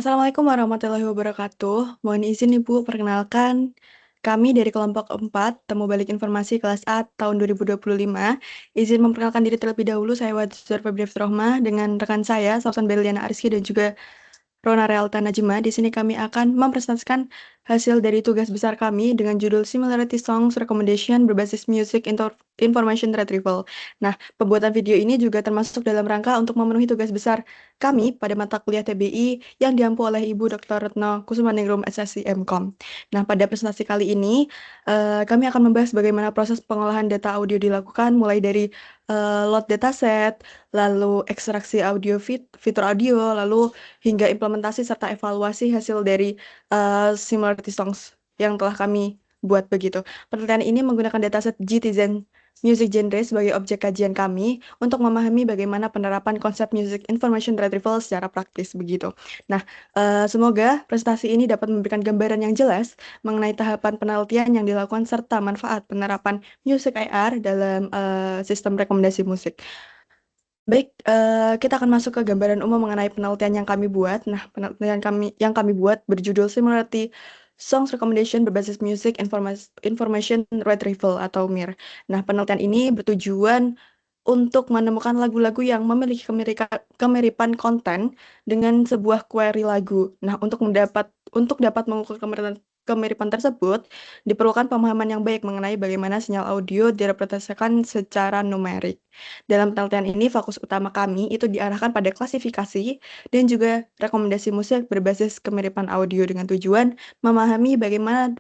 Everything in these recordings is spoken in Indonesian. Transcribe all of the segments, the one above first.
Assalamualaikum warahmatullahi wabarakatuh. Mohon izin Ibu, perkenalkan kami dari kelompok 4, Temu Balik Informasi kelas A tahun 2025. Izin memperkenalkan diri terlebih dahulu, saya Wadzur Febrief Rohmah dengan rekan saya, Sausan Berliana Ariski dan juga Rona Realta Najma. Di sini kami akan mempresentasikan hasil dari tugas besar kami dengan judul Similarity Songs Recommendation berbasis Music Information Retrieval. Nah, pembuatan video ini juga termasuk dalam rangka untuk memenuhi tugas besar kami pada mata kuliah TBI yang diampu oleh Ibu Dr. Retno Kusumaningrum SSC MKOM. Nah, pada presentasi kali ini, kami akan membahas bagaimana proses pengolahan data audio dilakukan, mulai dari load dataset, lalu ekstraksi audio fitur audio, lalu hingga implementasi serta evaluasi hasil dari Similarity Songs yang telah kami buat begitu. Penelitian ini menggunakan dataset GTZen Music Genre sebagai objek kajian kami untuk memahami bagaimana penerapan konsep Music Information Retrieval secara praktis begitu. Nah, semoga presentasi ini dapat memberikan gambaran yang jelas mengenai tahapan penelitian yang dilakukan serta manfaat penerapan Music IR dalam sistem rekomendasi musik. Baik, kita akan masuk ke gambaran umum mengenai penelitian yang kami buat. Nah, penelitian yang kami buat berjudul Similarity Songs Recommendation berbasis Music Information Retrieval atau MIR. Nah, penelitian ini bertujuan untuk menemukan lagu-lagu yang memiliki kemiripan konten dengan sebuah query lagu. Nah, untuk dapat mengukur kemiripan tersebut, diperlukan pemahaman yang baik mengenai bagaimana sinyal audio direpresentasikan secara numerik. Dalam penelitian ini, fokus utama kami itu diarahkan pada klasifikasi dan juga rekomendasi musik berbasis kemiripan audio dengan tujuan memahami bagaimana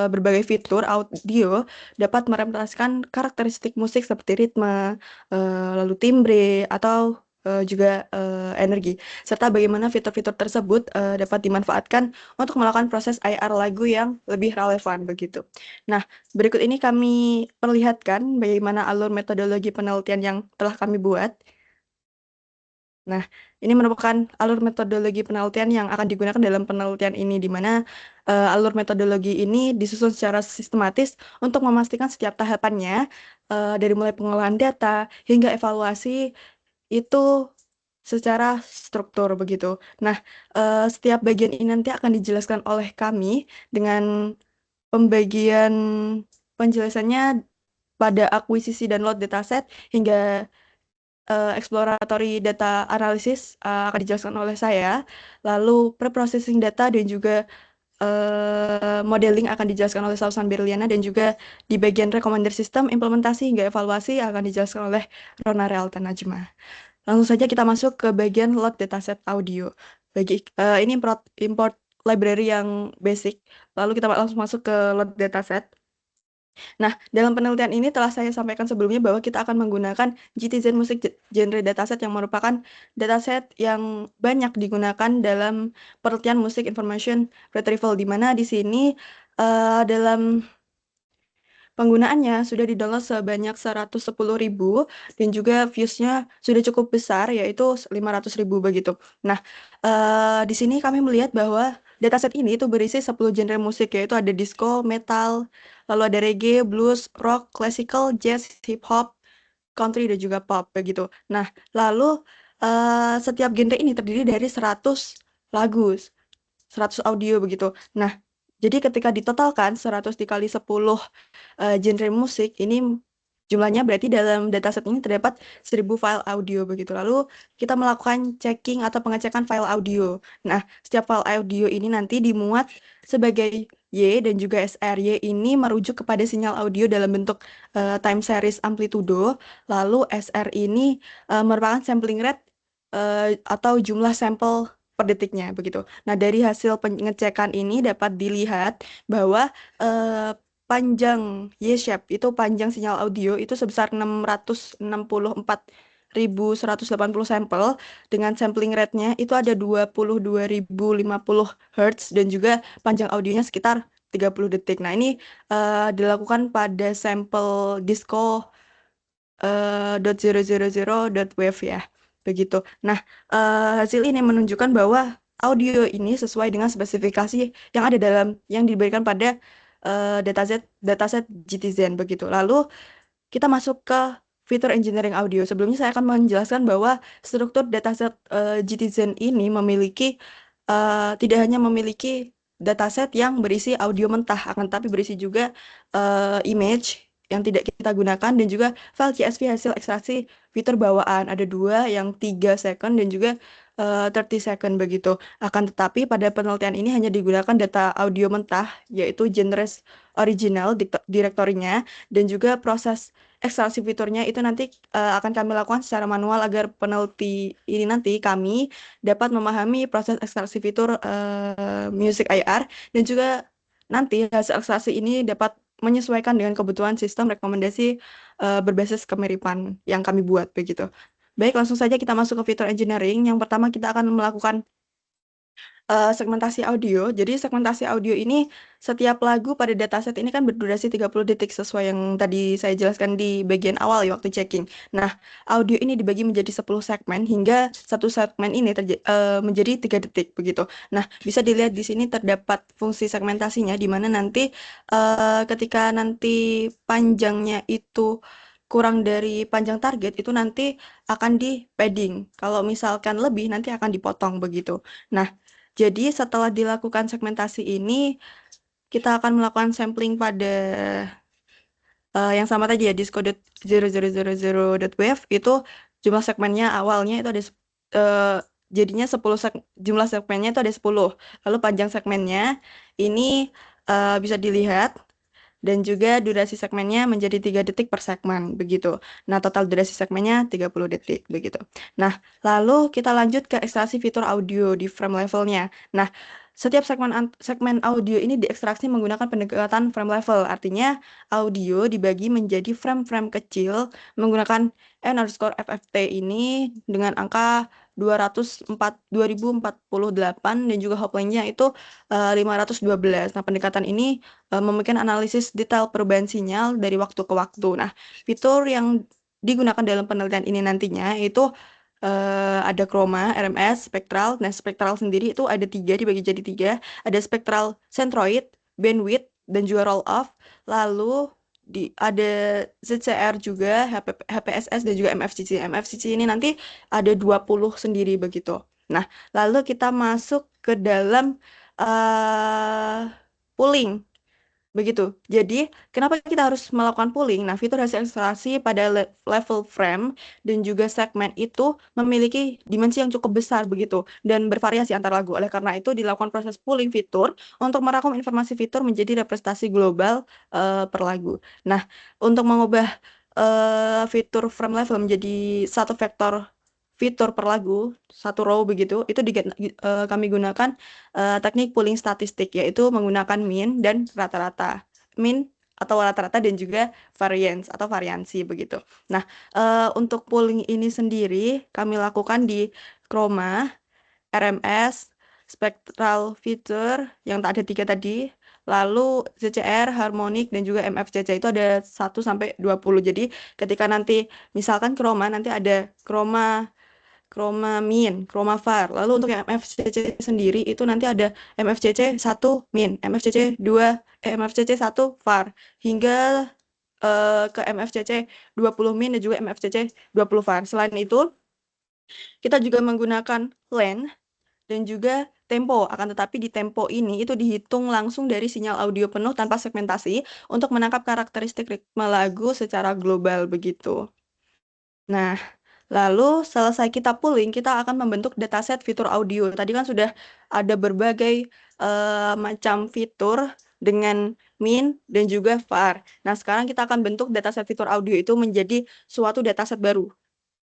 berbagai fitur audio dapat merepresentasikan karakteristik musik seperti ritme, lalu timbre, atau juga energi, serta bagaimana fitur-fitur tersebut dapat dimanfaatkan untuk melakukan proses IR lagu yang lebih relevan begitu. Nah, berikut ini kami perlihatkan bagaimana alur metodologi penelitian yang telah kami buat. Nah, ini merupakan alur metodologi penelitian yang akan digunakan dalam penelitian ini, di mana alur metodologi ini disusun secara sistematis untuk memastikan setiap tahapannya, dari mulai pengolahan data hingga evaluasi itu secara struktur begitu. Nah, setiap bagian ini nanti akan dijelaskan oleh kami dengan pembagian penjelasannya pada akuisisi dan load dataset hingga exploratory data analysis akan dijelaskan oleh saya. Lalu preprocessing data dan juga modeling akan dijelaskan oleh Sausan Berliana, dan juga di bagian recommender system, implementasi hingga evaluasi akan dijelaskan oleh Rona Realta Najma. Langsung saja kita masuk ke bagian load dataset audio. Ini import library yang basic. Lalu kita langsung masuk ke load dataset. Nah, dalam penelitian ini telah saya sampaikan sebelumnya bahwa kita akan menggunakan GTZen Music Genre Dataset yang merupakan dataset yang banyak digunakan dalam penelitian Music Information Retrieval, di mana di sini dalam penggunaannya sudah di-download sebanyak 110.000 dan juga views-nya sudah cukup besar, yaitu 500.000 begitu. Nah, di sini kami melihat bahwa dataset ini itu berisi 10 genre musik, yaitu ada disco, metal, lalu ada reggae, blues, rock, classical, jazz, hip hop, country, dan juga pop begitu. Nah, lalu setiap genre ini terdiri dari 100 lagu, 100 audio begitu. Nah, jadi ketika ditotalkan 100 dikali 10 genre musik ini, jumlahnya berarti dalam dataset ini terdapat 1.000 file audio begitu. Lalu kita melakukan checking atau pengecekan file audio. Nah, setiap file audio ini nanti dimuat sebagai Y dan juga SR. Y ini merujuk kepada sinyal audio dalam bentuk time series amplitudo. Lalu SR ini merupakan sampling rate atau jumlah sampel per detiknya begitu. Nah, dari hasil pengecekan ini dapat dilihat bahwa panjang Y-shape itu panjang sinyal audio itu sebesar 664.180 sampel dengan sampling rate-nya itu ada 22.050 Hz dan juga panjang audionya sekitar 30 detik. Nah, ini dilakukan pada sampel disco .000.wave ya. Begitu. Nah, hasil ini menunjukkan bahwa audio ini sesuai dengan spesifikasi yang ada yang diberikan pada dataset GTZen begitu. Lalu kita masuk ke fitur engineering audio. Sebelumnya saya akan menjelaskan bahwa struktur dataset GTZen ini memiliki tidak hanya memiliki dataset yang berisi audio mentah, akan tetapi berisi juga image yang tidak kita gunakan dan juga file CSV hasil ekstraksi fitur bawaan. Ada dua, yang 3 second dan juga 30 second begitu. Akan tetapi pada penelitian ini hanya digunakan data audio mentah, yaitu genres original direktorinya, dan juga proses ekstraksi fiturnya itu nanti akan kami lakukan secara manual agar peneliti ini nanti kami dapat memahami proses ekstraksi fitur Music IR, dan juga nanti hasil ekstraksi ini dapat menyesuaikan dengan kebutuhan sistem rekomendasi berbasis kemiripan yang kami buat begitu. Baik, langsung saja kita masuk ke fitur engineering. Yang pertama kita akan melakukan segmentasi audio. Jadi segmentasi audio ini, setiap lagu pada dataset ini kan berdurasi 30 detik sesuai yang tadi saya jelaskan di bagian awal ya waktu checking. Nah, audio ini dibagi menjadi 10 segmen hingga satu segmen ini menjadi 3 detik begitu. Nah, bisa dilihat di sini terdapat fungsi segmentasinya di mana nanti ketika nanti panjangnya itu kurang dari panjang target itu nanti akan di padding. Kalau misalkan lebih nanti akan dipotong begitu. Nah, jadi setelah dilakukan segmentasi ini, kita akan melakukan sampling pada yang sama tadi ya, disco.0000.wave itu jumlah segmennya awalnya itu ada eh, jadinya 10 jumlah segmennya itu ada 10. Lalu panjang segmennya ini bisa dilihat dan juga durasi segmennya menjadi 3 detik per segmen begitu. Nah, total durasi segmennya 30 detik begitu. Nah, lalu kita lanjut ke ekstraksi fitur audio di frame levelnya. Nah, setiap segmen audio ini diekstraksi menggunakan pendekatan frame level. Artinya audio dibagi menjadi frame-frame kecil menggunakan N_FFT ini dengan angka 2048 dan juga hop length-nya itu 512. Nah, pendekatan ini membuat analisis detail perubahan sinyal dari waktu ke waktu. Nah, fitur yang digunakan dalam penelitian ini nantinya itu ada chroma, RMS, spektral. Nah, spektral sendiri itu ada 3, dibagi jadi 3. Ada spektral centroid, bandwidth, dan juga roll off. Lalu ada ZCR juga, HPSS, dan juga MFCC. MFCC ini nanti ada 20 sendiri begitu. Nah, lalu kita masuk ke dalam pooling. Begitu. Jadi, kenapa kita harus melakukan pooling? Nah, fitur hasil ekstraksi pada level frame dan juga segmen itu memiliki dimensi yang cukup besar begitu dan bervariasi antar lagu. Oleh karena itu, dilakukan proses pooling fitur untuk merangkum informasi fitur menjadi representasi global per lagu. Nah, untuk mengubah fitur frame level menjadi satu vektor fitur per lagu, satu row begitu, itu kami gunakan teknik pooling statistik, yaitu menggunakan mean dan rata-rata. Mean atau rata-rata dan juga variance atau variansi begitu. Nah, untuk pooling ini sendiri kami lakukan di Chroma, RMS, spectral feature yang tak ada 3 tadi, lalu CCR, harmonic, dan juga MFCC itu ada 1 sampai 20. Jadi ketika nanti misalkan Chroma nanti ada Chroma Chroma min, Chroma var. Lalu untuk yang MFCC sendiri itu nanti ada MFCC 1 min, MFCC 1 var hingga ke MFCC 20 min dan juga MFCC 20 var. Selain itu, kita juga menggunakan length dan juga tempo. Akan tetapi di tempo ini itu dihitung langsung dari sinyal audio penuh tanpa segmentasi untuk menangkap karakteristik ritme lagu secara global begitu. Nah, lalu selesai kita pooling, kita akan membentuk dataset fitur audio. Tadi kan sudah ada berbagai macam fitur dengan min dan juga var. Nah, sekarang kita akan bentuk dataset fitur audio itu menjadi suatu dataset baru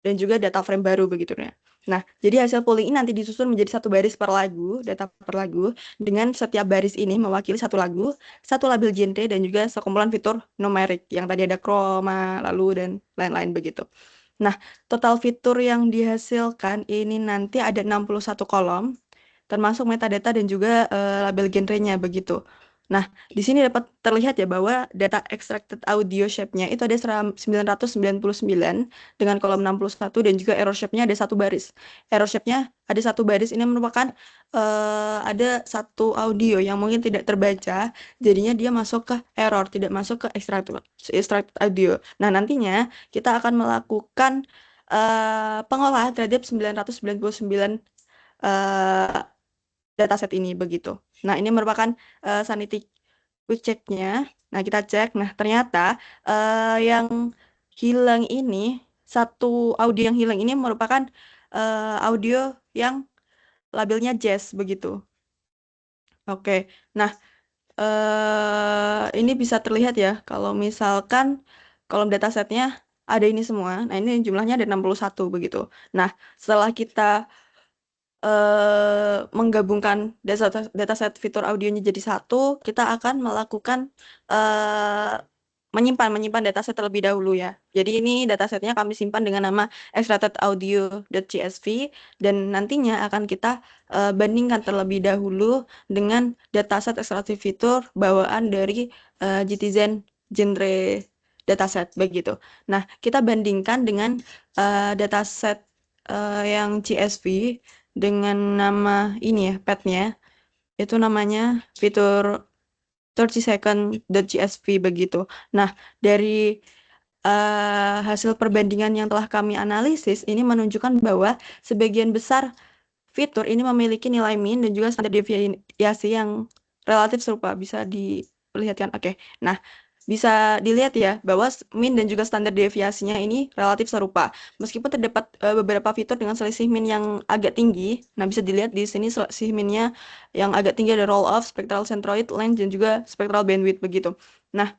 dan juga data frame baru begitu ya. Nah, jadi hasil pooling ini nanti disusun menjadi satu baris per lagu, data per lagu, dengan setiap baris ini mewakili satu lagu, satu label genre, dan juga sekumpulan fitur numerik yang tadi ada chroma, lalu, dan lain-lain begitu. Nah, total fitur yang dihasilkan ini nanti ada 61 kolom, termasuk metadata dan juga label genrenya begitu. Nah, di sini dapat terlihat ya bahwa data extracted audio shape-nya itu ada 999 dengan kolom 61 dan juga error shape-nya ada satu baris. Error shape-nya ada satu baris, ini merupakan ada satu audio yang mungkin tidak terbaca, jadinya dia masuk ke error, tidak masuk ke extracted audio. Nah, nantinya kita akan melakukan pengolahan terhadap 999 dataset ini begitu. Nah, ini merupakan sanity quick check-nya. Nah, kita cek. Nah, ternyata yang hilang ini, satu audio yang hilang ini merupakan audio yang labelnya jazz begitu. Oke. Nah, ini bisa terlihat ya kalau misalkan kolom datasetnya ada ini semua. Nah, ini jumlahnya ada 61 begitu. Nah, setelah kita menggabungkan dataset fitur audionya jadi satu, kita akan melakukan eh, menyimpan dataset terlebih dahulu ya. Jadi ini datasetnya kami simpan dengan nama extractedaudio.csv dan nantinya akan kita bandingkan terlebih dahulu dengan dataset ekstraksi fitur bawaan dari Citizen genre dataset begitu. Nah, kita bandingkan dengan dataset yang CSV dengan nama ini ya, petnya itu namanya fitur 30 second.csv begitu. Nah, dari hasil perbandingan yang telah kami analisis ini menunjukkan bahwa sebagian besar fitur ini memiliki nilai min dan juga standar deviasi yang relatif serupa. Bisa diperlihatkan. Oke. Nah, bisa dilihat ya bahwa min dan juga standar deviasinya ini relatif serupa. Meskipun terdapat beberapa fitur dengan selisih min yang agak tinggi. Nah, bisa dilihat di sini selisih minnya yang agak tinggi ada roll off, spectral centroid, length, dan juga spectral bandwidth begitu. Nah,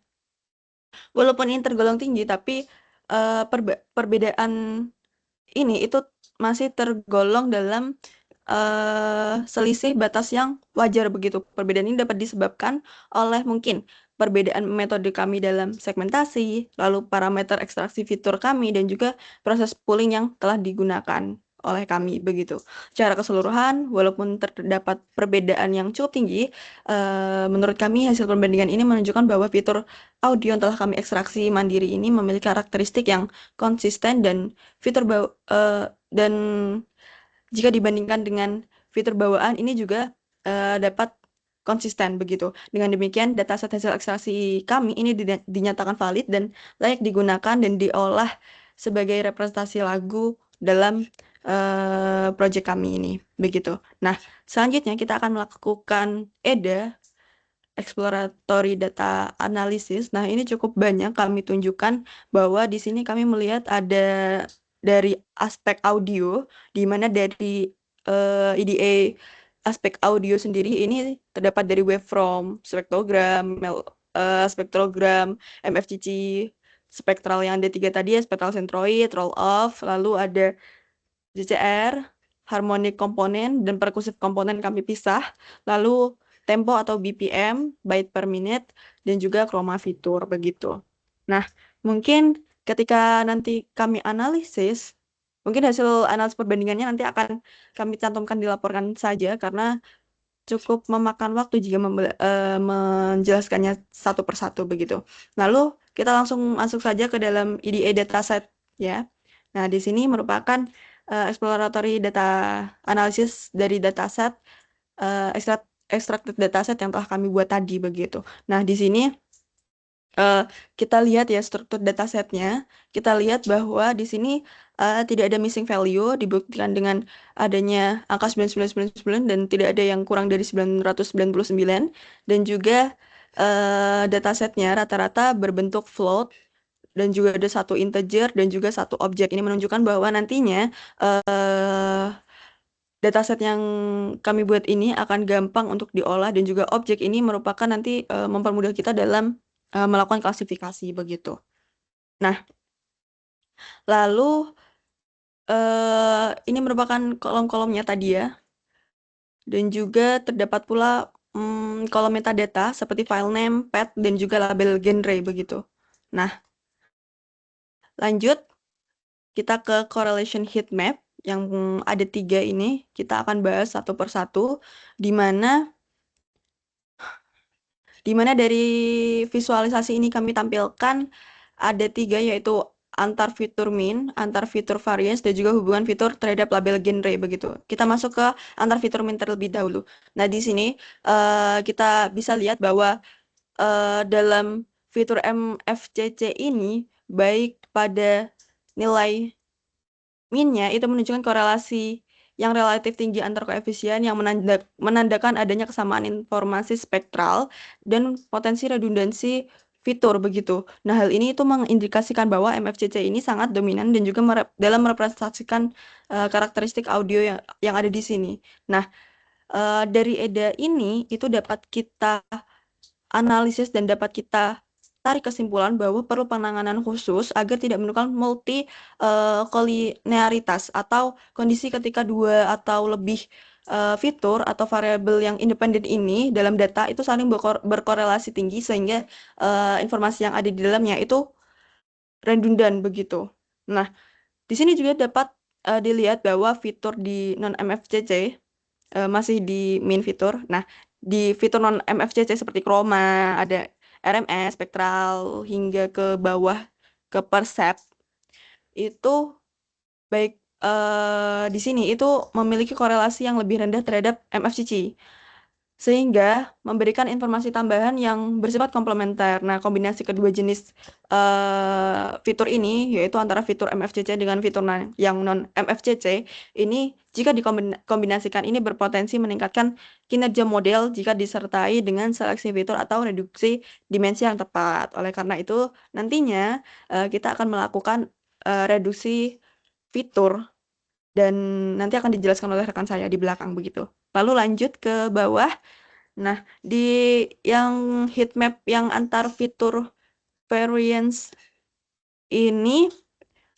walaupun ini tergolong tinggi, tapi perbedaan ini itu masih tergolong dalam selisih batas yang wajar begitu. Perbedaan ini dapat disebabkan oleh mungkin perbedaan metode kami dalam segmentasi, lalu parameter ekstraksi fitur kami, dan juga proses pooling yang telah digunakan oleh kami begitu. Secara keseluruhan, walaupun terdapat perbedaan yang cukup tinggi, menurut kami hasil perbandingan ini menunjukkan bahwa fitur audio yang telah kami ekstraksi mandiri ini memiliki karakteristik yang konsisten dan fitur dan jika dibandingkan dengan fitur bawaan ini juga dapat konsisten begitu. Dengan demikian dataset hasil ekstraksi kami ini dinyatakan valid dan layak digunakan dan diolah sebagai representasi lagu dalam proyek kami ini begitu. Nah, selanjutnya kita akan melakukan EDA exploratory data analysis. Nah, ini cukup banyak kami tunjukkan bahwa di sini kami melihat ada dari aspek audio, di mana dari EDA aspek audio sendiri ini terdapat dari waveform, spektrogram, spektrogram, MFCC, spektral yang ada tiga tadi ya, spektral centroid, roll off, lalu ada JCR, harmonic komponen, dan perkusif komponen kami pisah. Lalu tempo atau BPM, byte per minute, dan juga chroma fitur begitu. Nah, mungkin ketika nanti kami analisis, mungkin hasil analisis perbandingannya nanti akan kami cantumkan dilaporkan saja karena cukup memakan waktu jika menjelaskannya satu persatu begitu. Lalu kita langsung masuk saja ke dalam EDA dataset ya. Nah, di sini merupakan exploratory data analysis dari dataset extracted dataset yang telah kami buat tadi begitu. Nah, di sini kita lihat ya struktur datasetnya. Kita lihat bahwa di sini tidak ada missing value dibuktikan dengan adanya angka 9999 dan tidak ada yang kurang dari 999 dan juga datasetnya rata-rata berbentuk float dan juga ada satu integer dan juga satu objek. Ini menunjukkan bahwa nantinya dataset yang kami buat ini akan gampang untuk diolah dan juga objek ini merupakan nanti mempermudah kita dalam melakukan klasifikasi begitu. Nah, lalu ini merupakan kolom-kolomnya tadi ya. Dan juga terdapat pula kolom metadata seperti file name, path, dan juga label genre begitu. Nah, lanjut kita ke correlation heat map yang ada 3 ini. Kita akan bahas satu persatu di mana dari visualisasi ini kami tampilkan ada 3 yaitu antar fitur min, antar fitur variance, dan juga hubungan fitur terhadap label genre begitu. Kita masuk ke antar fitur min terlebih dahulu. Nah, di sini kita bisa lihat bahwa dalam fitur MFCC ini baik pada nilai minnya itu menunjukkan korelasi yang relatif tinggi antar koefisien yang menandakan adanya kesamaan informasi spektral dan potensi redundansi fitur begitu. Nah, hal ini itu mengindikasikan bahwa MFCC ini sangat dominan dan juga dalam merepresentasikan karakteristik audio yang ada di sini. Nah, dari EDA ini itu dapat kita analisis dan dapat kita tarik kesimpulan bahwa perlu penanganan khusus agar tidak menimbulkan multi kolinearitas atau kondisi ketika dua atau lebih fitur atau variabel yang independen ini dalam data itu saling berkorelasi tinggi sehingga informasi yang ada di dalamnya itu redundan begitu. Nah, di sini juga dapat dilihat bahwa fitur di non MFCC masih di main fitur. Nah, di fitur non MFCC seperti chroma, ada RMS, spektral, hingga ke bawah ke percept itu baik di sini itu memiliki korelasi yang lebih rendah terhadap MFCC sehingga memberikan informasi tambahan yang bersifat komplementer. Nah, kombinasi kedua jenis fitur ini, yaitu antara fitur MFCC dengan fitur yang non MFCC, ini jika dikombinasikan ini berpotensi meningkatkan kinerja model jika disertai dengan seleksi fitur atau reduksi dimensi yang tepat. Oleh karena itu, nantinya kita akan melakukan reduksi fitur dan nanti akan dijelaskan oleh rekan saya di belakang begitu. Lalu lanjut ke bawah. Nah, di yang heat map yang antar fitur variance ini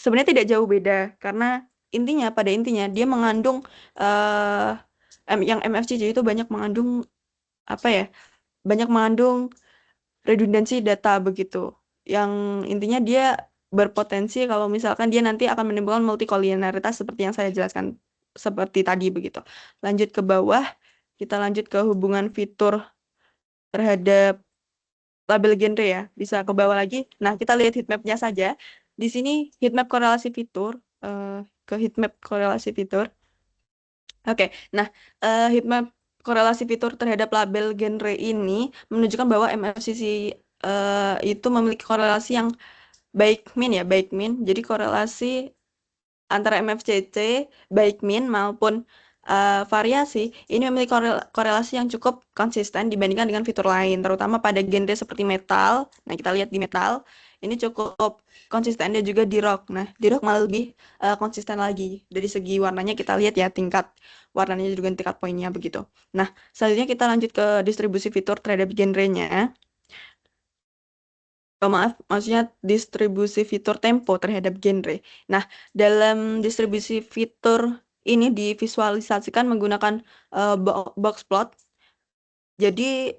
sebenarnya tidak jauh beda karena pada intinya dia mengandung yang MFCC itu banyak mengandung apa ya? Banyak mengandung redundansi data begitu. Yang intinya dia berpotensi kalau misalkan dia nanti akan menimbulkan multikolinearitas seperti yang saya jelaskan seperti tadi begitu. Lanjut ke bawah, kita lanjut ke hubungan fitur terhadap label genre ya. Bisa ke bawah lagi. Nah, kita lihat heatmap-nya saja. Di sini heatmap korelasi fitur, ke heatmap korelasi fitur. Oke, nah heatmap korelasi fitur terhadap label genre ini menunjukkan bahwa MFCC itu memiliki korelasi yang baik min ya, baik min. Jadi korelasi antara MFCC, baik min maupun variasi, ini memiliki korelasi yang cukup konsisten dibandingkan dengan fitur lain, terutama pada genre seperti metal. Nah, kita lihat di metal, ini cukup konsisten dan juga di rock. Nah, di rock malah lebih konsisten lagi. Dari segi warnanya kita lihat ya, tingkat warnanya juga tingkat poinnya begitu. Nah, selanjutnya kita lanjut ke distribusi fitur terhadap genrenya. Oh, maaf, maksudnya distribusi fitur tempo terhadap genre. Nah, dalam distribusi fitur ini divisualisasikan menggunakan box plot. Jadi,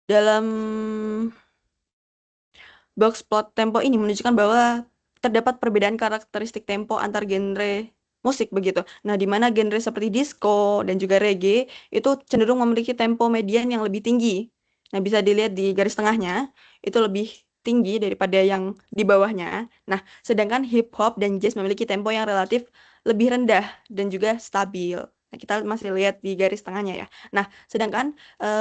dalam box plot tempo ini menunjukkan bahwa terdapat perbedaan karakteristik tempo antar genre musik begitu. Nah, di mana genre seperti disco dan juga reggae itu cenderung memiliki tempo median yang lebih tinggi. Nah, bisa dilihat di garis tengahnya, itu lebih tinggi daripada yang di bawahnya. Nah, sedangkan hip hop dan jazz memiliki tempo yang relatif lebih rendah dan juga stabil. Nah, kita masih lihat di garis tengahnya ya. Nah, sedangkan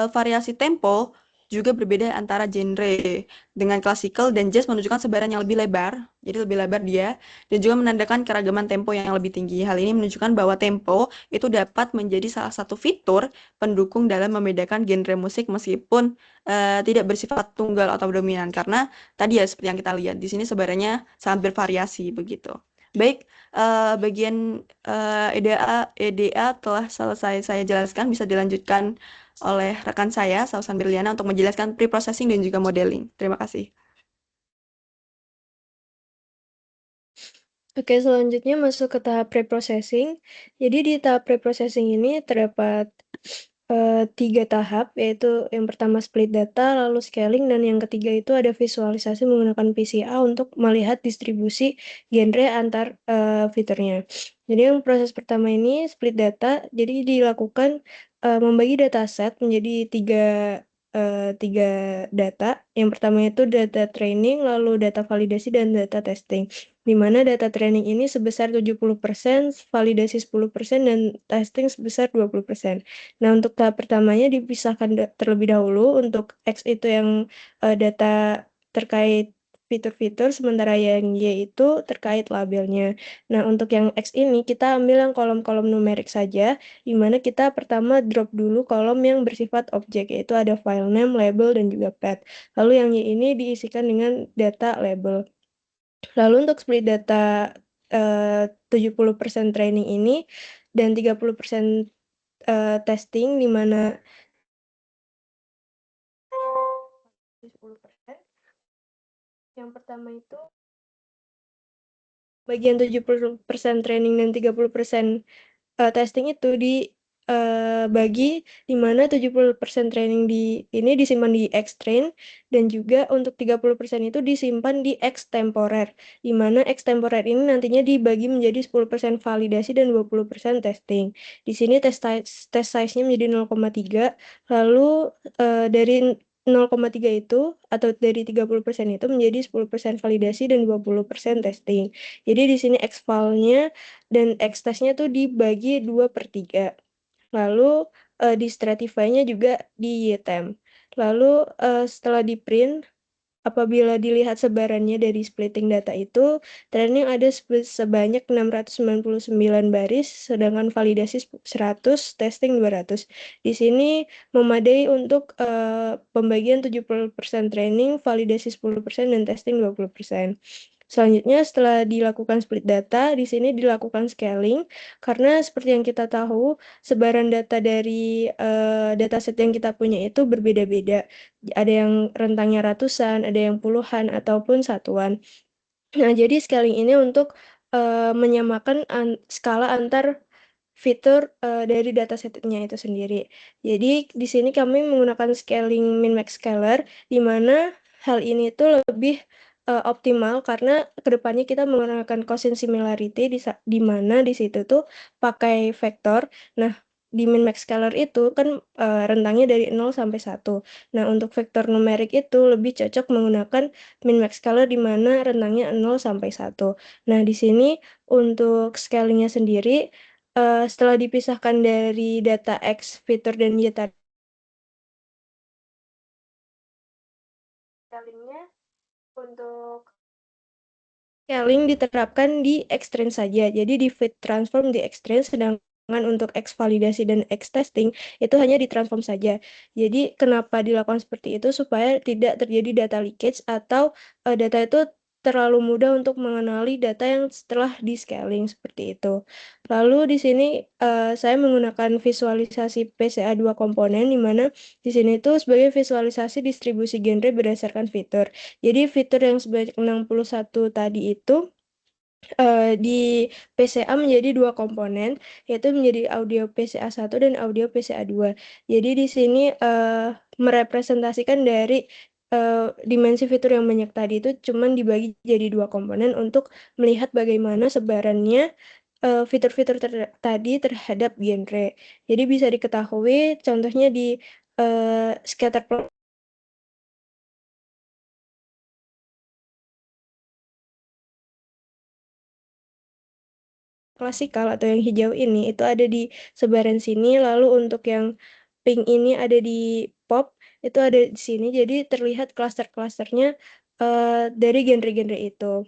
variasi tempo juga berbeda antara genre. Dengan klasikal dan jazz menunjukkan sebaran yang lebih lebar, jadi lebih lebar dia, dan juga menandakan keragaman tempo yang lebih tinggi. Hal ini menunjukkan bahwa tempo itu dapat menjadi salah satu fitur pendukung dalam membedakan genre musik meskipun tidak bersifat tunggal atau dominan. Karena tadi ya seperti yang kita lihat di sini sebarannya sangat bervariasi begitu. Baik, bagian EDA telah selesai saya jelaskan, bisa dilanjutkan oleh rekan saya, Sausan Berliana, untuk menjelaskan pre-processing dan juga modeling. Terima kasih. Oke, selanjutnya masuk ke tahap pre-processing. Jadi di tahap pre-processing ini terdapat 3 tahap, yaitu yang pertama split data, lalu scaling, dan yang ketiga itu ada visualisasi menggunakan PCA untuk melihat distribusi genre antar fiturnya. Jadi yang proses pertama ini split data, jadi dilakukan membagi dataset menjadi tiga data. Yang pertama itu data training, lalu data validasi, dan data testing. Di mana data training ini sebesar 70%, validasi 10%, dan testing sebesar 20%. Nah, untuk tahap pertamanya dipisahkan terlebih dahulu. Untuk X itu yang data terkait fitur-fitur, sementara yang Y itu terkait labelnya. Nah, untuk yang X ini kita ambil yang kolom-kolom numerik saja, di mana kita pertama drop dulu kolom yang bersifat objek, yaitu ada file name, label, dan juga path. Lalu yang Y ini diisikan dengan data label. Lalu untuk split data 70% training ini dan 30% testing, di mana 10%. Yang pertama itu bagian 70% training dan 30% testing itu dibagi, di mana 70% training ini disimpan di Xtrain, dan juga untuk 30% itu disimpan di Xtemporer, di mana Xtemporer ini nantinya dibagi menjadi 10% validasi dan 20% testing. Di sini test size-nya menjadi 0,3, lalu dari 0,3 itu atau dari 30% itu menjadi 10% validasi dan 20% testing. Jadi di sini X-file-nya dan X-test-nya tuh dibagi 2/3. Lalu di stratify-nya juga di YTEM. Lalu setelah di print, apabila dilihat sebarannya dari splitting data itu, training ada sebanyak 699 baris, sedangkan validasi 100, testing 200. Di sini memadai untuk pembagian 70% training, validasi 10%, dan testing 20%. Selanjutnya, setelah dilakukan split data, di sini dilakukan scaling, karena seperti yang kita tahu, sebaran data dari dataset yang kita punya itu berbeda-beda. Ada yang rentangnya ratusan, ada yang puluhan, ataupun satuan. Nah, jadi scaling ini untuk menyamakan skala antar fitur dari datasetnya itu sendiri. Jadi, di sini kami menggunakan scaling min-max scaler, di mana hal ini tuh lebih optimal karena kedepannya kita menggunakan quotient similarity, di mana di situ tuh pakai vektor. Nah, di min-max scaler itu kan rentangnya dari 0 sampai 1. Nah, untuk vektor numerik itu lebih cocok menggunakan min-max scaler, di mana rentangnya 0 sampai 1. Nah, di sini untuk scalingnya sendiri, setelah dipisahkan dari data X, fitur, dan Y tadi, scalingnya untuk scaling diterapkan di Xtrain saja. Jadi di feed transform di Xtrain, sedangkan untuk X validasi dan X testing itu hanya ditransform saja. Jadi kenapa dilakukan seperti itu? Supaya tidak terjadi data leakage atau data itu terlalu mudah untuk mengenali data yang setelah di scaling seperti itu. Lalu di sini saya menggunakan visualisasi PCA 2 komponen, di mana di sini itu sebagai visualisasi distribusi genre berdasarkan fitur. Jadi fitur yang sebanyak 61 tadi itu di PCA menjadi 2 komponen, yaitu menjadi audio PCA 1 dan audio PCA 2. Jadi di sini merepresentasikan dari dimensi fitur yang banyak tadi itu cuman dibagi jadi 2 komponen untuk melihat bagaimana sebarannya fitur-fitur tadi terhadap genre. Jadi bisa diketahui contohnya di scatter plot klasikal atau yang hijau ini itu ada di sebaran sini, lalu untuk yang pink ini ada di pop, itu ada di sini, jadi terlihat klaster-klasternya dari genre-genre itu.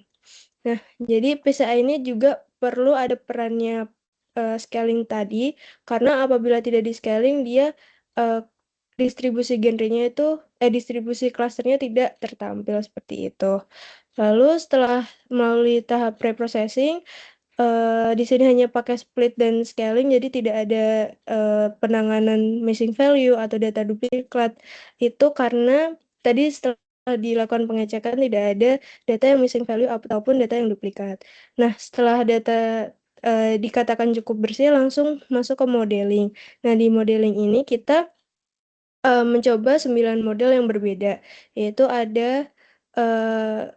Nah, jadi PCA ini juga perlu ada perannya scaling tadi, karena apabila tidak di-scaling dia distribusi genrenya itu distribusi klasternya tidak tertampil seperti itu. Lalu setelah melalui tahap preprocessing, di sini hanya pakai split dan scaling, jadi tidak ada penanganan missing value atau data duplikat. Itu karena tadi setelah dilakukan pengecekan tidak ada data yang missing value ataupun data yang duplikat. Nah, setelah data dikatakan cukup bersih, langsung masuk ke modeling. Nah, di modeling ini kita mencoba 9 model yang berbeda, yaitu ada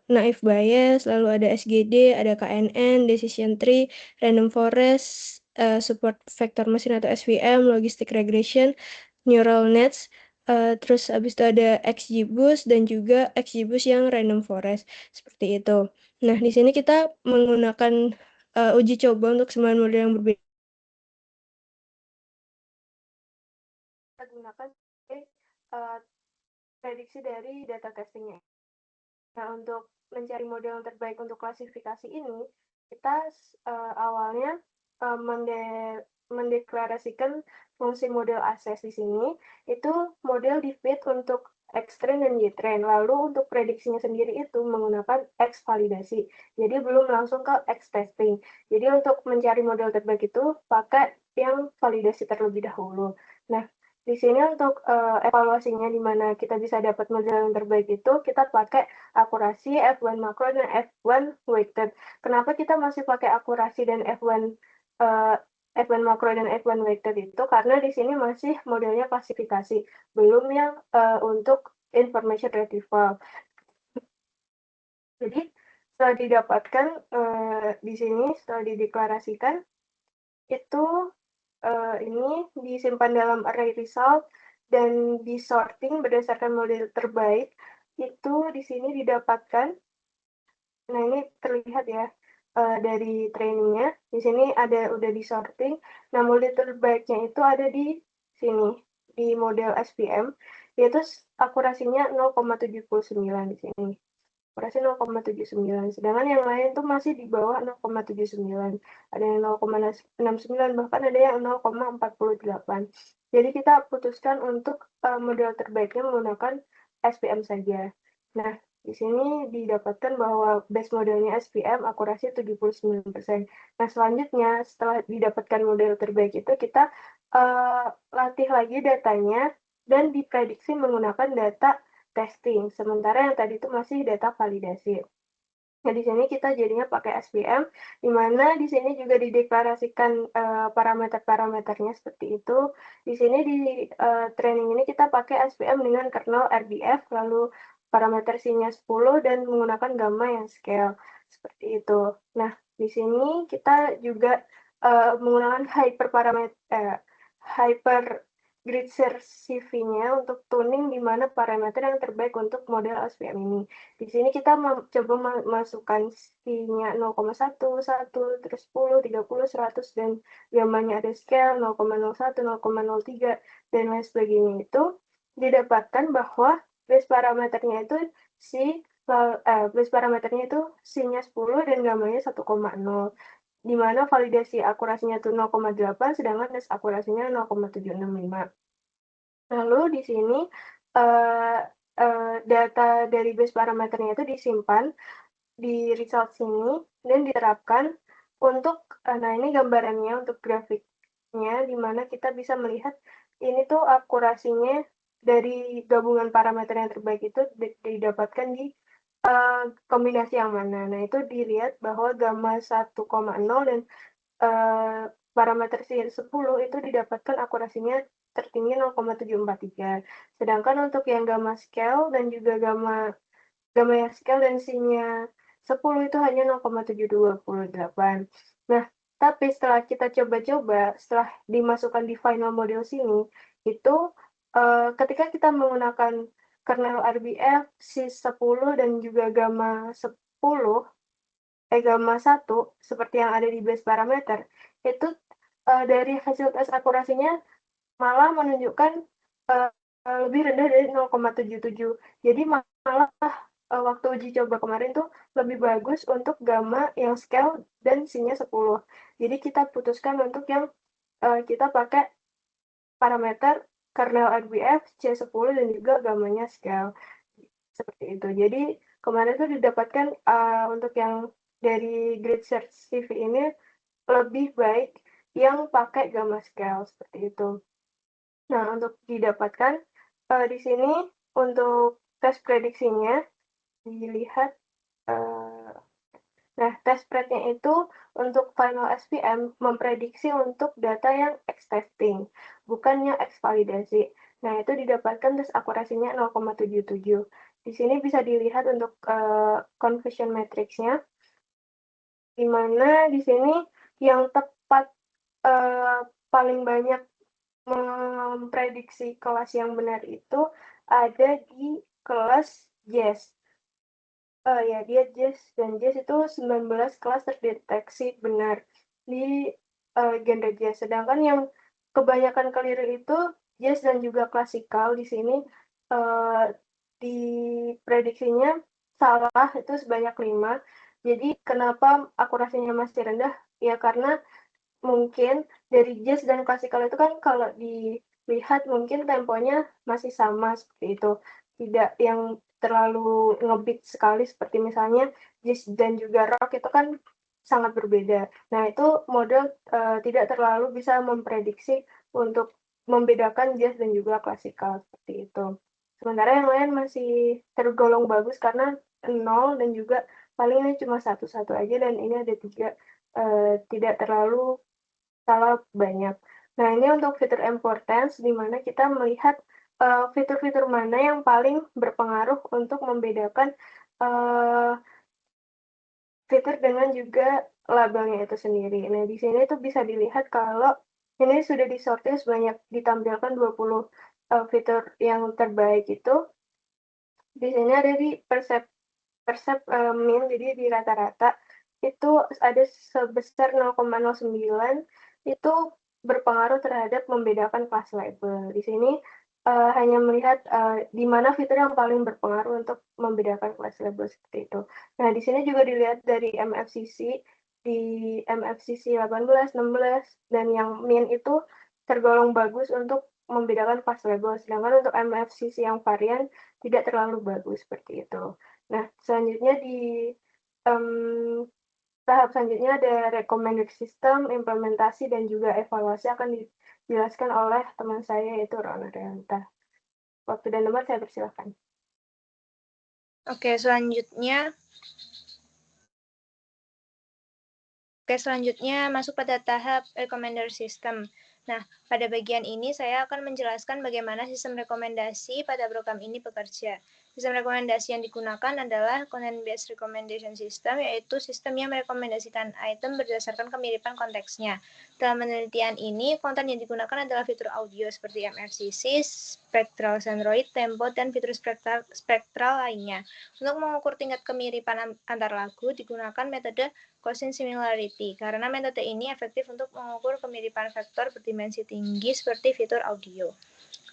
naive Bayes, lalu ada SGD, ada KNN, decision tree, random forest, support vector machine atau SVM, logistic regression, neural nets, terus habis itu ada XGBoost dan juga XGBoost yang random forest, seperti itu. Nah, di sini kita menggunakan uji coba untuk 9 model yang berbeda, kita gunakan sebagai prediksi dari data testingnya. Nah, untuk mencari model yang terbaik untuk klasifikasi ini, kita awalnya mendeklarasikan fungsi model akses di sini, itu model di-fit untuk X-train dan Y-train. Lalu untuk prediksinya sendiri itu menggunakan X validasi. Jadi belum langsung ke X testing. Jadi untuk mencari model terbaik itu pakai yang validasi terlebih dahulu. Nah, di sini untuk evaluasinya di mana kita bisa dapat model yang terbaik itu kita pakai akurasi, F1 makro, dan F1 weighted. Kenapa kita masih pakai akurasi dan F1 makro dan F1 weighted itu? Karena di sini masih modelnya klasifikasi, belum yang untuk information retrieval. Jadi setelah didapatkan di sini, setelah dideklarasikan, itu ini disimpan dalam array result dan disorting berdasarkan model terbaik. Itu di sini didapatkan. Nah, ini terlihat ya dari trainingnya. Di sini ada udah di sorting. Nah, model terbaiknya itu ada di sini, di model SPM, yaitu akurasinya 0,79 di sini. Akurasi 0,79. Sedangkan yang lain tuh masih di bawah 0,79. Ada yang 0,69, bahkan ada yang 0,48. Jadi kita putuskan untuk model terbaiknya menggunakan SPM saja. Nah, di sini didapatkan bahwa base modelnya SPM akurasi 79%. Nah, selanjutnya setelah didapatkan model terbaik itu kita latih lagi datanya dan diprediksi menggunakan data testing. Sementara yang tadi itu masih data validasi. Nah, di sini kita jadinya pakai SPM, di mana di sini juga dideklarasikan parameter-parameternya seperti itu. Di sini di training ini kita pakai SPM dengan kernel RDF, lalu parameter C-nya 10, dan menggunakan gamma yang scale. Seperti itu. Nah, di sini kita juga menggunakan hyper Gritzer CV-nya untuk tuning di mana parameter yang terbaik untuk model SPM ini. Di sini kita coba masukkan C-nya 0,1, 1, terus 10, 30, 100, dan gambarnya ada scale 0,01, 0,03, dan lain sebagainya. Itu didapatkan bahwa base parameternya itu base parameternya itu C-nya 10 dan gambarnya 1,0. Di mana validasi akurasinya itu 0,8, sedangkan tes akurasinya 0,765. Lalu di sini data dari base parameternya itu disimpan di result sini dan diterapkan untuk, nah ini gambarannya untuk grafiknya, di mana kita bisa melihat ini tuh akurasinya dari gabungan parameter yang terbaik itu didapatkan di kombinasi yang mana. Nah, itu dilihat bahwa gamma 1,0 dan parameter C10 itu didapatkan akurasinya tertinggi 0,743. Sedangkan untuk yang gamma scale dan juga gamma yang scale dan C-nya 10 itu hanya 0,728. Nah, tapi setelah kita coba-coba, setelah dimasukkan di final model sini, itu ketika kita menggunakan kernel RBF, C10 dan juga gamma 10, gamma 1, seperti yang ada di base parameter, itu dari hasil tes akurasinya malah menunjukkan uh, lebih rendah dari 0,77. Jadi malah waktu uji coba kemarin tuh lebih bagus untuk gamma yang scale dan C-nya 10. Jadi kita putuskan untuk yang kita pakai parameter kernel RBF C10 dan juga gammanya scale. Seperti itu. Jadi kemarin tuh didapatkan untuk yang dari Grid Search CV ini lebih baik yang pakai gamma scale seperti itu. Nah, untuk didapatkan di sini untuk tes prediksinya dilihat. Uh, nah, tes spreadnya itu untuk final SPM memprediksi untuk data yang X-testing, bukannya X-validasi. Nah, itu didapatkan tes akurasinya 0,77. Di sini bisa dilihat untuk conversion matrix-nya, di mana di sini yang tepat paling banyak memprediksi kelas yang benar itu ada di kelas Jazz. Ya, dia Jazz, dan Jazz itu 19 kelas terdeteksi benar di genre Jazz. Sedangkan yang kebanyakan keliru itu Jazz dan juga klasikal di sini di prediksinya salah itu sebanyak 5. Jadi kenapa akurasinya masih rendah? Ya karena mungkin dari jazz dan klasikal itu kan kalau dilihat mungkin temponya masih sama seperti itu. Tidak yang terlalu ngebeat sekali seperti misalnya jazz dan juga rock itu kan sangat berbeda. Nah, itu model tidak terlalu bisa memprediksi untuk membedakan jazz dan juga klasikal seperti itu. Sementara yang lain masih tergolong bagus karena 0 dan juga paling ini cuma satu-satu aja dan ini ada 3 tidak terlalu salah banyak. Nah, ini untuk fitur importance di mana kita melihat fitur-fitur mana yang paling berpengaruh untuk membedakan fitur dengan juga labelnya itu sendiri. Nah, di sini itu bisa dilihat kalau ini sudah disortir sebanyak ditampilkan 20 fitur yang terbaik itu. Di sini ada di min, jadi di rata-rata itu ada sebesar 0,09 itu berpengaruh terhadap membedakan kelas label. Di sini hanya melihat di mana fitur yang paling berpengaruh untuk membedakan kelas label seperti itu. Nah, di sini juga dilihat dari MFCC, di MFCC 18, 16, dan yang min itu tergolong bagus untuk membedakan kelas label, sedangkan untuk MFCC yang varian tidak terlalu bagus seperti itu. Nah, selanjutnya di tahap selanjutnya ada recommended system, implementasi, dan juga evaluasi akan dijelaskan oleh teman saya yaitu Rona Realita. Waktu dan tempat saya persilakan. Oke, selanjutnya masuk pada tahap recommender system. Nah, pada bagian ini saya akan menjelaskan bagaimana sistem rekomendasi pada program ini bekerja. Sistem rekomendasi yang digunakan adalah content-based recommendation system, yaitu sistem yang merekomendasikan item berdasarkan kemiripan konteksnya. Dalam penelitian ini, konten yang digunakan adalah fitur audio seperti MFCC, spectral centroid, tempo, dan fitur spektral lainnya. Untuk mengukur tingkat kemiripan antar lagu, digunakan metode Quotient similarity, karena metode ini efektif untuk mengukur kemiripan vektor berdimensi tinggi seperti fitur audio.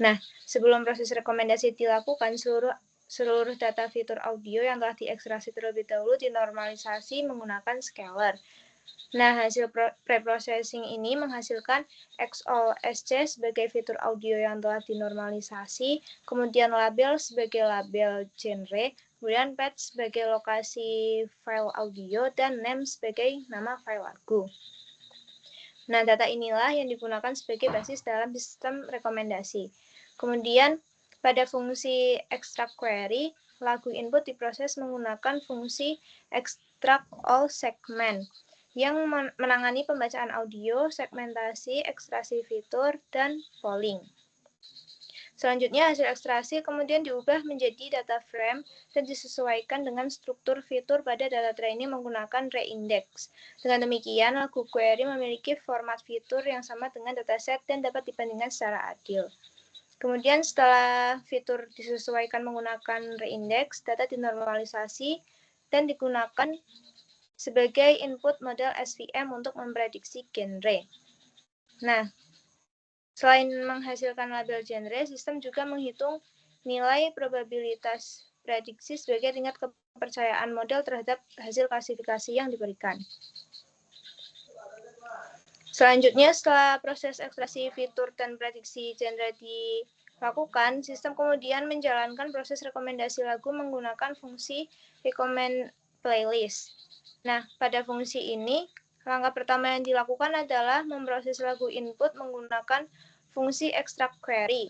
Nah, sebelum proses rekomendasi dilakukan, seluruh data fitur audio yang telah diekstraksi terlebih dahulu dinormalisasi menggunakan scalar. Nah, hasil preprocessing ini menghasilkan XOL-SC sebagai fitur audio yang telah dinormalisasi, kemudian label sebagai label genre, kemudian patch sebagai lokasi file audio, dan name sebagai nama file lagu. Nah, data inilah yang digunakan sebagai basis dalam sistem rekomendasi. Kemudian, pada fungsi extract query, lagu input diproses menggunakan fungsi extract all segment yang menangani pembacaan audio, segmentasi, ekstraksi fitur, dan polling. Selanjutnya, hasil ekstraksi kemudian diubah menjadi data frame dan disesuaikan dengan struktur fitur pada data training menggunakan reindex. Dengan demikian, lagu query memiliki format fitur yang sama dengan dataset dan dapat dibandingkan secara adil. Kemudian setelah fitur disesuaikan menggunakan reindex, data dinormalisasi dan digunakan sebagai input model SVM untuk memprediksi genre. Nah, selain menghasilkan label genre, sistem juga menghitung nilai probabilitas prediksi sebagai tingkat kepercayaan model terhadap hasil klasifikasi yang diberikan. Selanjutnya, setelah proses ekstraksi fitur dan prediksi genre dilakukan, sistem kemudian menjalankan proses rekomendasi lagu menggunakan fungsi recommend playlist. Nah, pada fungsi ini, langkah pertama yang dilakukan adalah memproses lagu input menggunakan fungsi extract query.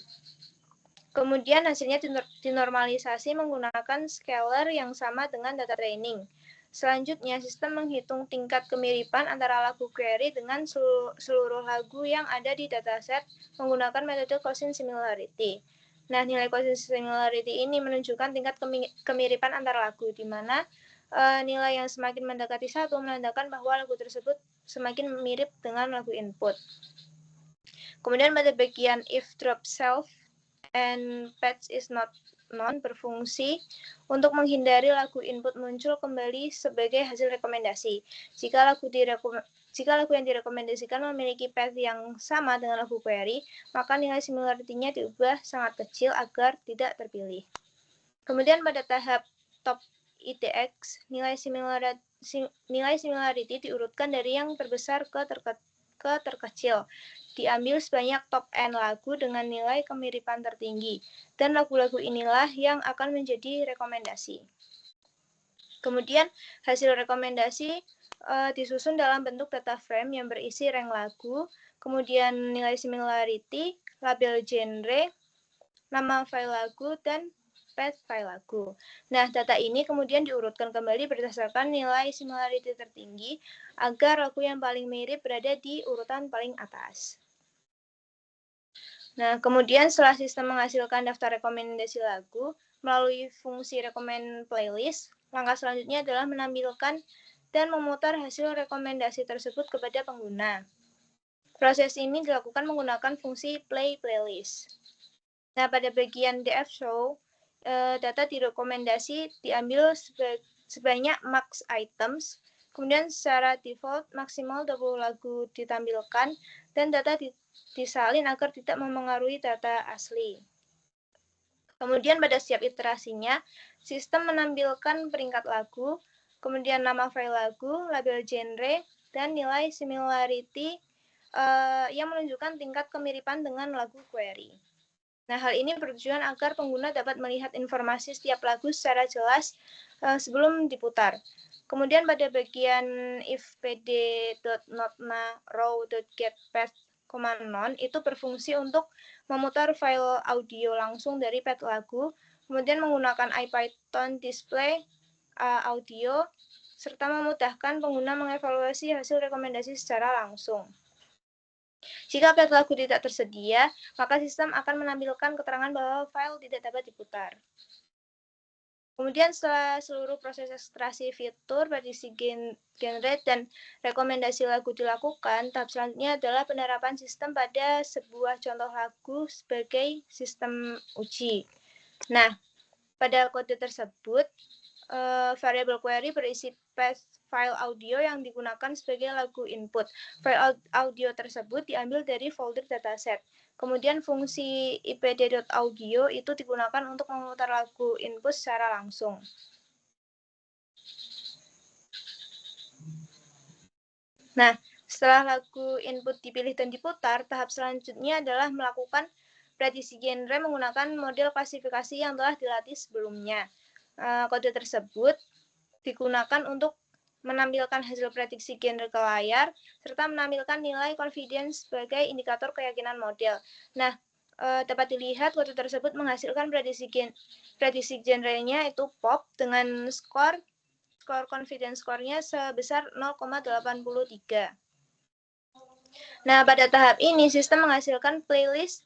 Kemudian hasilnya dinormalisasi menggunakan scalar yang sama dengan data training. Selanjutnya, sistem menghitung tingkat kemiripan antara lagu query dengan seluruh lagu yang ada di dataset menggunakan metode Quotient similarity. Nah, nilai Quotient similarity ini menunjukkan tingkat kemiripan antara lagu, di mana nilai yang semakin mendekati 1 menandakan bahwa lagu tersebut semakin mirip dengan lagu input. Kemudian pada bagian if drop self and patch is not known berfungsi untuk menghindari lagu input muncul kembali sebagai hasil rekomendasi. Jika lagu yang direkomendasikan memiliki path yang sama dengan lagu query, maka nilai similarity-nya diubah sangat kecil agar tidak terpilih. Kemudian pada tahap top IDX, nilai similarity diurutkan dari yang terbesar ke terkecil. Diambil sebanyak top N lagu dengan nilai kemiripan tertinggi. Dan lagu-lagu inilah yang akan menjadi rekomendasi. Kemudian hasil rekomendasi disusun dalam bentuk data frame yang berisi rank lagu, kemudian nilai similarity, label genre, nama file lagu, dan path file lagu. Nah, data ini kemudian diurutkan kembali berdasarkan nilai similarity tertinggi agar lagu yang paling mirip berada di urutan paling atas. Nah, kemudian setelah sistem menghasilkan daftar rekomendasi lagu melalui fungsi recommend playlist, langkah selanjutnya adalah menampilkan dan memutar hasil rekomendasi tersebut kepada pengguna. Proses ini dilakukan menggunakan fungsi play playlist. Nah, pada bagian DF show, data di rekomendasi diambil sebanyak max items, kemudian secara default maksimal 20 lagu ditampilkan, dan data disalin agar tidak memengaruhi data asli. Kemudian pada setiap iterasinya, sistem menampilkan peringkat lagu, kemudian nama file lagu, label genre, dan nilai similarity yang menunjukkan tingkat kemiripan dengan lagu query. Nah, hal ini bertujuan agar pengguna dapat melihat informasi setiap lagu secara jelas sebelum diputar. Kemudian pada bagian if pd.notna_row.getPath_non itu berfungsi untuk memutar file audio langsung dari path lagu, kemudian menggunakan IPython display audio, serta memudahkan pengguna mengevaluasi hasil rekomendasi secara langsung. Jika path lagu tidak tersedia, maka sistem akan menampilkan keterangan bahwa file tidak dapat diputar. Kemudian setelah seluruh proses ekstraksi fitur, prediksi genre, dan rekomendasi lagu dilakukan, tahap selanjutnya adalah penerapan sistem pada sebuah contoh lagu sebagai sistem uji. Nah, pada kode tersebut, variabel query berisi path file audio yang digunakan sebagai lagu input. File audio tersebut diambil dari folder dataset. Kemudian fungsi ipd.audio itu digunakan untuk memutar lagu input secara langsung. Nah, setelah lagu input dipilih dan diputar, tahap selanjutnya adalah melakukan prediksi genre menggunakan model klasifikasi yang telah dilatih sebelumnya. Kode tersebut digunakan untuk menampilkan hasil prediksi genre ke layar, serta menampilkan nilai confidence sebagai indikator keyakinan model. Nah, dapat dilihat kode tersebut menghasilkan prediksi genre-nya itu pop dengan skor confidence score-nya sebesar 0,83. Nah, pada tahap ini sistem menghasilkan playlist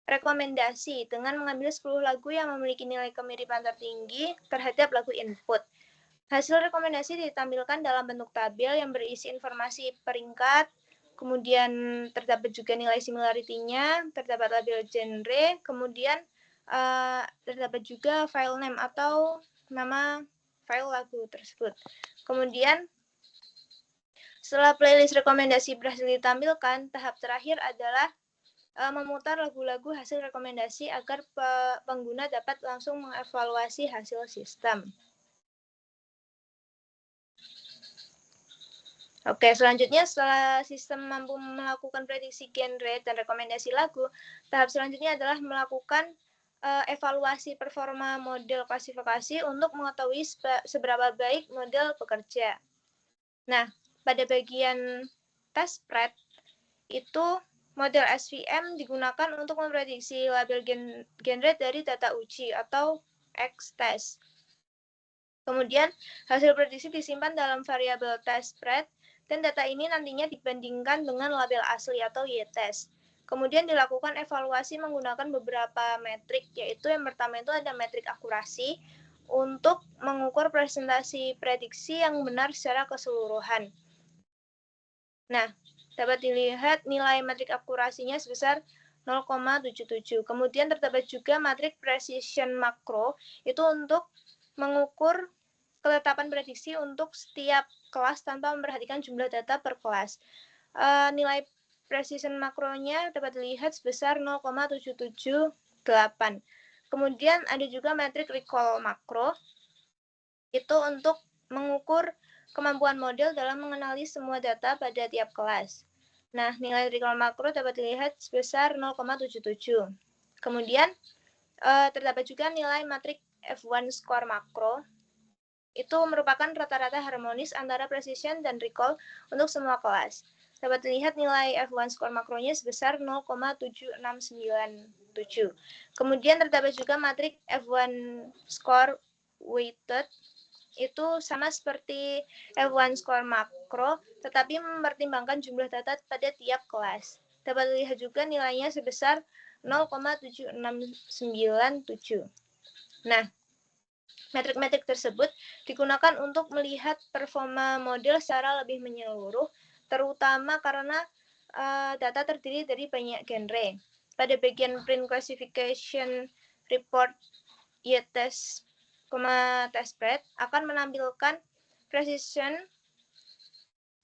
rekomendasi dengan mengambil 10 lagu yang memiliki nilai kemiripan tertinggi terhadap lagu input. Hasil rekomendasi ditampilkan dalam bentuk tabel yang berisi informasi peringkat, kemudian terdapat juga nilai similarity-nya, terdapat label genre, kemudian terdapat juga file name atau nama file lagu tersebut. Kemudian setelah playlist rekomendasi berhasil ditampilkan, tahap terakhir adalah memutar lagu-lagu hasil rekomendasi agar pengguna dapat langsung mengevaluasi hasil sistem. Oke, selanjutnya setelah sistem mampu melakukan prediksi genre dan rekomendasi lagu, tahap selanjutnya adalah melakukan evaluasi performa model klasifikasi untuk mengetahui seberapa baik model bekerja. Nah, pada bagian test spread, itu model SVM digunakan untuk memprediksi label genre dari data uji atau X-test. Kemudian, hasil prediksi disimpan dalam variabel test spread, dan data ini nantinya dibandingkan dengan label asli atau Y-test. Kemudian dilakukan evaluasi menggunakan beberapa metrik, yaitu yang pertama itu ada metrik akurasi untuk mengukur presentasi prediksi yang benar secara keseluruhan. Nah, dapat dilihat nilai metrik akurasinya sebesar 0,77. Kemudian terdapat juga metrik precision makro, itu untuk mengukur ketetapan prediksi untuk setiap kelas tanpa memperhatikan jumlah data per kelas. Nilai precision makronya dapat dilihat sebesar 0,778. Kemudian ada juga metrik recall makro, itu untuk mengukur kemampuan model dalam mengenali semua data pada tiap kelas. Nah, nilai recall makro dapat dilihat sebesar 0,77. Kemudian, terdapat juga nilai matrik F1 score makro. Itu merupakan rata-rata harmonis antara precision dan recall untuk semua kelas. Dapat dilihat nilai F1 score makronya sebesar 0,7697. Kemudian terdapat juga matrik F1 score weighted, itu sama seperti F1 score makro, tetapi mempertimbangkan jumlah data pada tiap kelas. Dapat dilihat juga nilainya sebesar 0,7697. Nah, metrik-metrik tersebut digunakan untuk melihat performa model secara lebih menyeluruh, terutama karena data terdiri dari banyak genre. Pada bagian print classification report YTES, test spread akan menampilkan precision,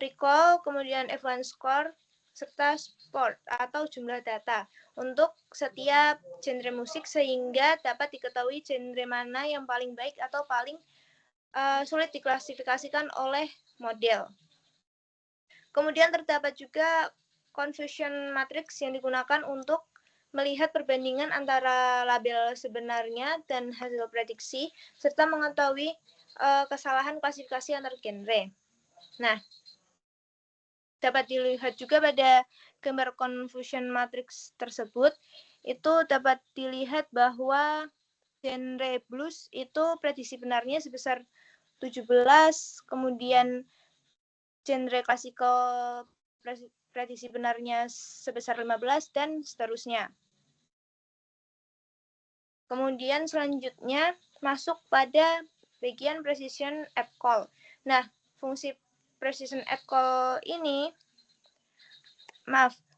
recall, kemudian F1 score, serta sport atau jumlah data untuk setiap genre musik sehingga dapat diketahui genre mana yang paling baik atau paling sulit diklasifikasikan oleh model. Kemudian terdapat juga confusion matrix yang digunakan untuk melihat perbandingan antara label sebenarnya dan hasil prediksi, serta mengetahui kesalahan klasifikasi antar genre. Nah, dapat dilihat juga pada gambar confusion matrix tersebut, itu dapat dilihat bahwa genre blues itu prediksi benarnya sebesar 17, kemudian genre klasikal prediksi benarnya sebesar 15, dan seterusnya. Kemudian selanjutnya masuk pada bagian precision at call. Nah, fungsi precision at call ini,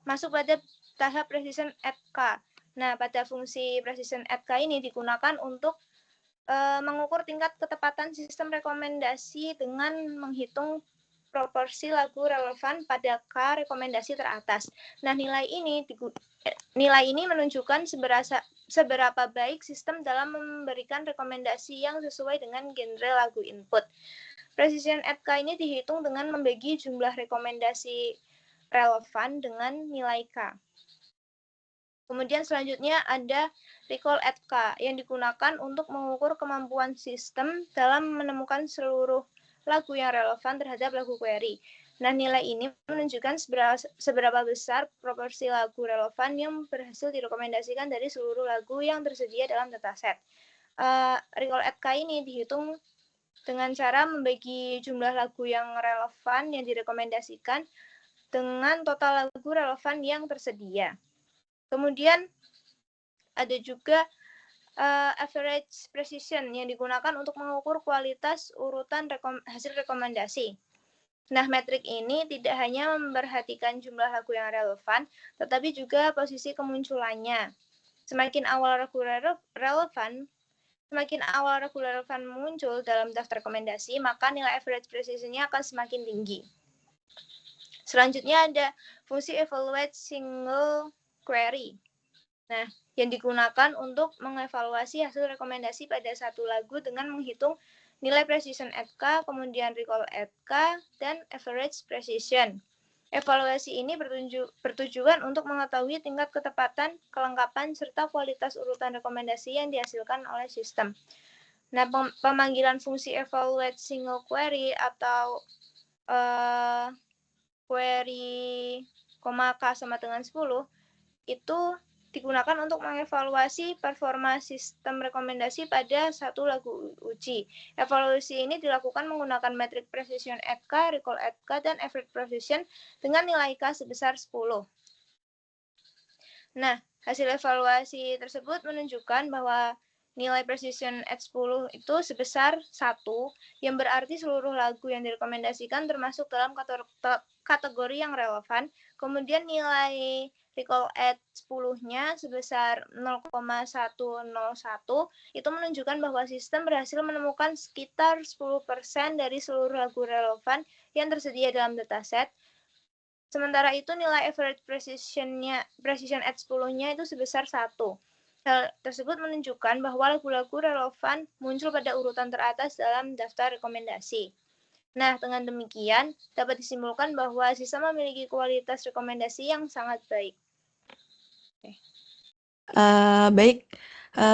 masuk pada tahap precision at K. Nah, pada fungsi precision at K ini digunakan untuk mengukur tingkat ketepatan sistem rekomendasi dengan menghitung proporsi lagu relevan pada K rekomendasi teratas. Nah, nilai ini menunjukkan seberapa baik sistem dalam memberikan rekomendasi yang sesuai dengan genre lagu input. Precision at K ini dihitung dengan membagi jumlah rekomendasi relevan dengan nilai K. Kemudian selanjutnya ada recall at K yang digunakan untuk mengukur kemampuan sistem dalam menemukan seluruh lagu yang relevan terhadap lagu query. Nah, nilai ini menunjukkan seberapa besar proporsi lagu relevan yang berhasil direkomendasikan dari seluruh lagu yang tersedia dalam dataset. Recall at K ini dihitung dengan cara membagi jumlah lagu yang relevan yang direkomendasikan dengan total lagu relevan yang tersedia. Kemudian ada juga average precision yang digunakan untuk mengukur kualitas urutan hasil rekomendasi. Nah, metrik ini tidak hanya memperhatikan jumlah lagu yang relevan, tetapi juga posisi kemunculannya. Semakin awal lagu relevan muncul dalam daftar rekomendasi, maka nilai average precision-nya akan semakin tinggi. Selanjutnya ada fungsi evaluate single query. Nah, yang digunakan untuk mengevaluasi hasil rekomendasi pada satu lagu dengan menghitung nilai precision at K, kemudian recall at K, dan average precision. Evaluasi ini bertujuan untuk mengetahui tingkat ketepatan, kelengkapan, serta kualitas urutan rekomendasi yang dihasilkan oleh sistem. Nah, pemanggilan fungsi evaluate single query atau query, K sama dengan 10, itu digunakan untuk mengevaluasi performa sistem rekomendasi pada satu lagu uji. Evaluasi ini dilakukan menggunakan metrik precision at K, recall at K, dan average precision dengan nilai K sebesar 10. Nah, hasil evaluasi tersebut menunjukkan bahwa nilai precision at 10 itu sebesar 1, yang berarti seluruh lagu yang direkomendasikan termasuk dalam kategori yang relevan. Kemudian nilai recall at 10-nya sebesar 0,101, itu menunjukkan bahwa sistem berhasil menemukan sekitar 10% dari seluruh lagu relevan yang tersedia dalam dataset. Sementara itu nilai average precision at 10-nya itu sebesar 1. Hal tersebut menunjukkan bahwa lagu-lagu relevan muncul pada urutan teratas dalam daftar rekomendasi. Nah, dengan demikian dapat disimpulkan bahwa sistem memiliki kualitas rekomendasi yang sangat baik. Baik,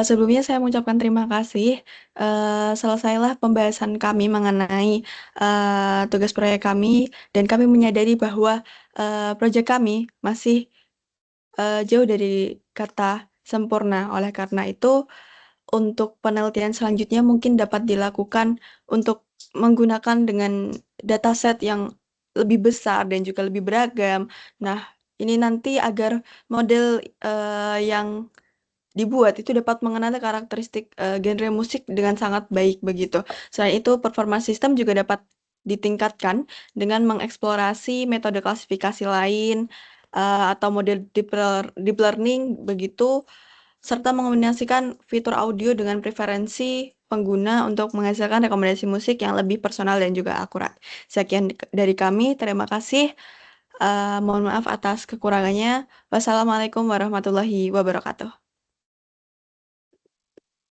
sebelumnya saya mengucapkan terima kasih. Selesailah pembahasan kami mengenai tugas proyek kami, dan kami menyadari bahwa proyek kami masih jauh dari kata sempurna. Oleh karena itu, untuk penelitian selanjutnya mungkin dapat dilakukan untuk menggunakan dengan dataset yang lebih besar dan juga lebih beragam. Nah, ini nanti agar model yang dibuat itu dapat mengenali karakteristik genre musik dengan sangat baik begitu. Selain itu, performa sistem juga dapat ditingkatkan dengan mengeksplorasi metode klasifikasi lain atau model deep learning begitu, serta mengombinasikan fitur audio dengan preferensi pengguna untuk menghasilkan rekomendasi musik yang lebih personal dan juga akurat. Sekian dari kami, terima kasih. Mohon maaf atas kekurangannya. Wassalamualaikum warahmatullahi wabarakatuh.